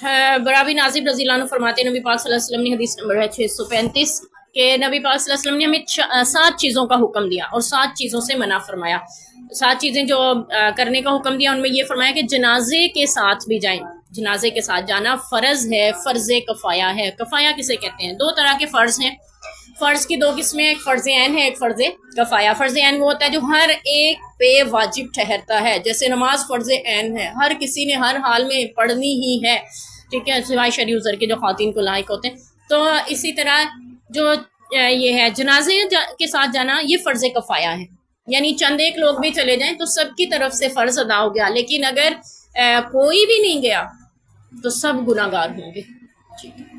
बरा बिन आज़िब रज़ी अल्लाह अन्हु फरमाते नबी पाक सल्लल्लाहु अलैहि वसल्लम ने, हदीस नंबर है 635, कि नबी पाक सल्लल्लाहु अलैहि वसल्लम ने हमें 7 चीज़ों का हुक्म दिया और 7 चीज़ों से मना फरमाया। 7 चीज़ें जो करने का हुक्म दिया, उनमें ये फरमाया कि जनाजे के साथ भी जाएं। जनाजे के साथ जाना फ़र्ज़ है, फ़र्ज़ कफ़ाया है। कफ़ाया किसे कहते हैं? 2 तरह के फ़र्ज़ हैं। फ़र्ज़ की 2 किस्में, एक फ़र्ज़ ऐन है, एक फ़र्ज़ कफ़ाया। फ़र्ज़ ऐन वो होता है जो हर एक पे वाजिब ठहरता है, जैसे नमाज फ़र्ज़ ऐन है, हर किसी ने हर हाल में पढ़नी ही है, ठीक है, सिवाय शरई उज़र के जो ख़वातीन को लायक होते हैं। तो इसी तरह जो ये है जनाजे के साथ जाना, ये फ़र्ज़ कफ़ाया है, यानी चंद एक लोग भी चले जाएं तो सबकी तरफ से फ़र्ज़ अदा हो गया। लेकिन अगर कोई भी नहीं गया तो सब गुनाहगार होंगे, ठीक है।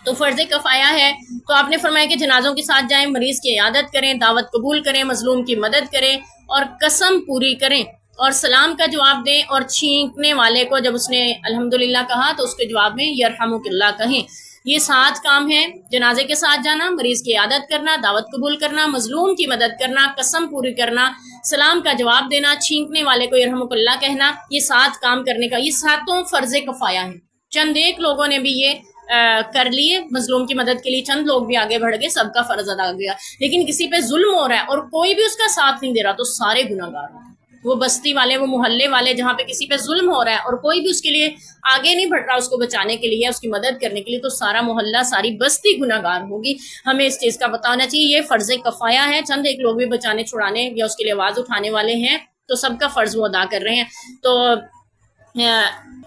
तो फ़र्ज़ कफ़ाया है, तो आपने फरमाया कि जनाजों के साथ जाएं, मरीज़ की इयादत करें, दावत कबूल करें, मजलूम की मदद करें और कसम पूरी करें और सलाम का जवाब दें। और छींकने वाले को जब उसने अल्हम्दुलिल्लाह कहा तो उसके जवाब में यरहमुकल्लाह कहें। ये 7 काम हैं: जनाजे के साथ जाना, मरीज़ की इयादत करना, दावत कबूल करना, मजलूम की मदद करना, कसम पूरी करना, सलाम का जवाब देना, छींकने वाले को यरहमुकल्लाह कहना। ये 7 काम करने का, ये 7 फ़र्ज़ कफ़ाया हैं। चंद एक लोगों ने भी ये कर लिए, मजलूम की मदद के लिए चंद लोग भी आगे बढ़ गए, सबका फ़र्ज़ अदा गया। लेकिन किसी पे जुल्म हो रहा है और कोई भी उसका साथ नहीं दे रहा तो सारे गुनाहगार हैं। वो बस्ती वाले, वो मोहल्ले वाले जहाँ पे किसी पे जुल्म हो रहा है और कोई भी उसके लिए आगे नहीं बढ़ रहा उसको बचाने के लिए, उसकी मदद करने के लिए, तो सारा मोहल्ला, सारी बस्ती गुनाहगार होगी। हमें इस चीज़ का पता होना चाहिए। ये फ़र्ज़ कफ़ाया है, चंद एक लोग भी बचाने छुड़ाने या उसके लिए आवाज़ उठाने वाले हैं तो सबका फ़र्ज़ वो अदा कर रहे हैं। तो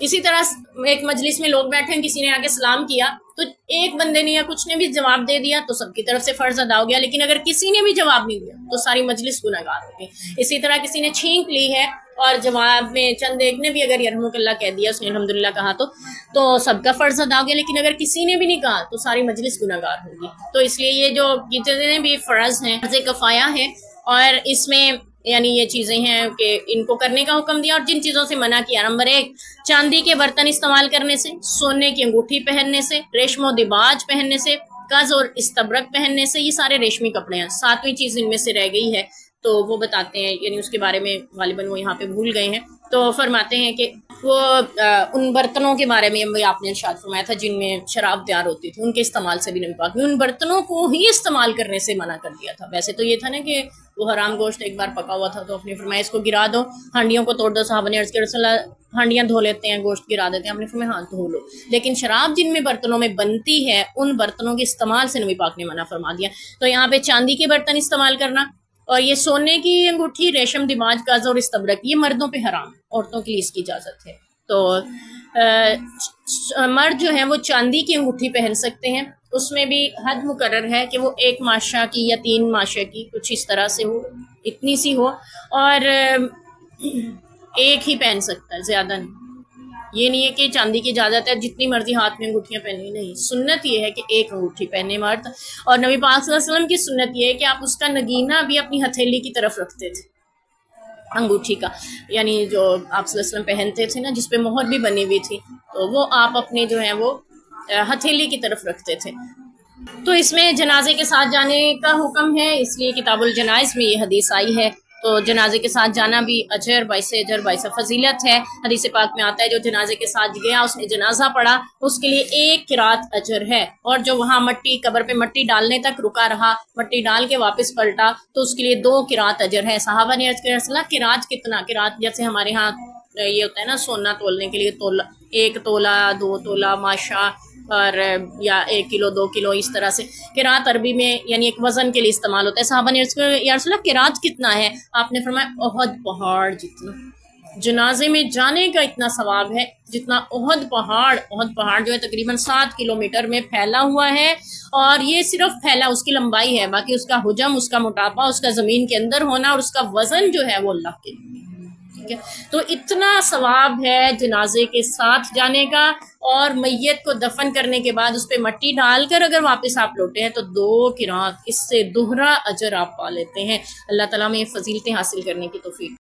इसी तरह एक मजलिस में लोग बैठे हैं, किसी ने आके सलाम किया तो एक बंदे ने या कुछ ने भी जवाब दे दिया तो सबकी तरफ से फ़र्ज़ अदा हो गया। लेकिन अगर किसी ने भी जवाब नहीं दिया तो सारी मजलिस गुनाहगार हो गई। इसी तरह किसी ने छींक ली है और जवाब में चंद एक ने भी अगर यरहमुकल्लाह कह दिया, उसने अल्हम्दुलिल्लाह कहा तो सबका फ़र्ज़ अदा हो गया। लेकिन अगर किसी ने भी नहीं कहा तो सारी मजलिस गुनाहगार होगी। तो इसलिए ये जो जितने भी फ़र्ज़ हैं, फ़र्ज़ कफ़ाया है और इसमें यानी ये चीज़ें हैं कि इनको करने का हुक्म दिया। और जिन चीज़ों से मना किया, नंबर 1 चांदी के बर्तन इस्तेमाल करने से, सोने की अंगूठी पहनने से, रेशमो दिबाज पहनने से, कज़ और इस्तबरक पहनने से, ये सारे रेशमी कपड़े हैं। 7वीं चीज़ इनमें से रह गई है तो वो बताते हैं, यानी उसके बारे में गालिबन वो यहाँ पे भूल गए हैं। तो फरमाते हैं कि वो उन बर्तनों के बारे में भी आपने इरशाद फरमाया था जिनमें शराब तैयार होती थी, उनके इस्तेमाल से भी नबी पाक ने उन बर्तनों को ही इस्तेमाल करने से मना कर दिया था। वैसे तो ये था ना कि वो हराम गोश्त एक बार पका हुआ था तो अपने फरमाया इसको गिरा दो, हांडियों को तोड़ दो। साहब ने अर्ज़ किया रसूल अल्लाह हांडियाँ धो लेते हैं, गोश्त गिरा देते हैं। आपने फरमाया हाँ धो लो। लेकिन शराब जिनमें बर्तनों में बनती है उन बर्तनों के इस्तेमाल से नबी पाक ने मना फरमा दिया। तो यहाँ पे चांदी के बर्तन इस्तेमाल करना और ये सोने की अंगूठी, रेशम, दिमाग, काज़ और इस्तबरक, ये मर्दों पे हराम है, औरतों के लिए इसकी इजाज़त है। तो मर्द जो है वो चांदी की अंगूठी पहन सकते हैं, उसमें भी हद मुकर्रर है कि वो 1 माशा की या 3 माशा की, कुछ इस तरह से हो, इतनी सी हो, और एक ही पहन सकता है, ज़्यादा नहीं। ये नहीं है कि चांदी की इजाज़त है जितनी मर्जी हाथ में अंगूठियाँ पहनी, नहीं। सुन्नत ये है कि 1 अंगूठी पहने मर्द। और नबी पाक सल्लल्लाहु अलैहि वसल्लम की सुन्नत ये है कि आप उसका नगीना भी अपनी हथेली की तरफ रखते थे, अंगूठी का, यानी जो आप सल्लल्लाहु अलैहि वसल्लम पहनते थे ना, जिसपे मोहर भी बनी हुई थी, तो वो आप अपने जो है वो हथेली की तरफ रखते थे। तो इसमें जनाजे के साथ जाने का हुक्म है, इसलिए किताबुल जनाइज़ में ये हदीस आई है। तो जनाजे के साथ जाना भी अजर बाइस फजीलत है। हदीस पाक में आता है जो जनाजे के साथ गया, उसने जनाजा पढ़ा, उसके लिए 1 किरात अजर है। और जो वहाँ मट्टी, कब्र पे मट्टी डालने तक रुका रहा, मट्टी डाल के वापस पलटा, तो उसके लिए 2 किरात अजर है। साहबा ने अर्ज़ किया रसूल अल्लाह किरात कितना? किरात जैसे हमारे यहाँ ये होता है ना, सोना तोलने के लिए तोला, 1 तोला, 2 तोला, माशा, और या 1 किलो 2 किलो, इस तरह से किरात अरबी में यानी एक वज़न के लिए इस्तेमाल होता है। साहबा ने या रसूल अल्लाह किरात कितना है? आपने फरमाया ओहद पहाड़ जितना। जनाजे में जाने का इतना सवाब है जितना ओहद पहाड़। ओहद पहाड़ जो है तकरीबन 7 किलोमीटर में फैला हुआ है, और ये सिर्फ फैला, उसकी लंबाई है, बाकी उसका हुजम, उसका मोटापा, उसका ज़मीन के अंदर होना और उसका वज़न जो है वो अल्लाह के, ठीक है। तो इतना सवाब है जनाजे के साथ जाने का। और मैयत को दफन करने के बाद उस पर मट्टी डालकर अगर वापस आप लौटे हैं तो 2 किरात, इससे दोहरा अजर आप पा लेते हैं। अल्लाह ताला में फजीलतें हासिल करने की तौफीक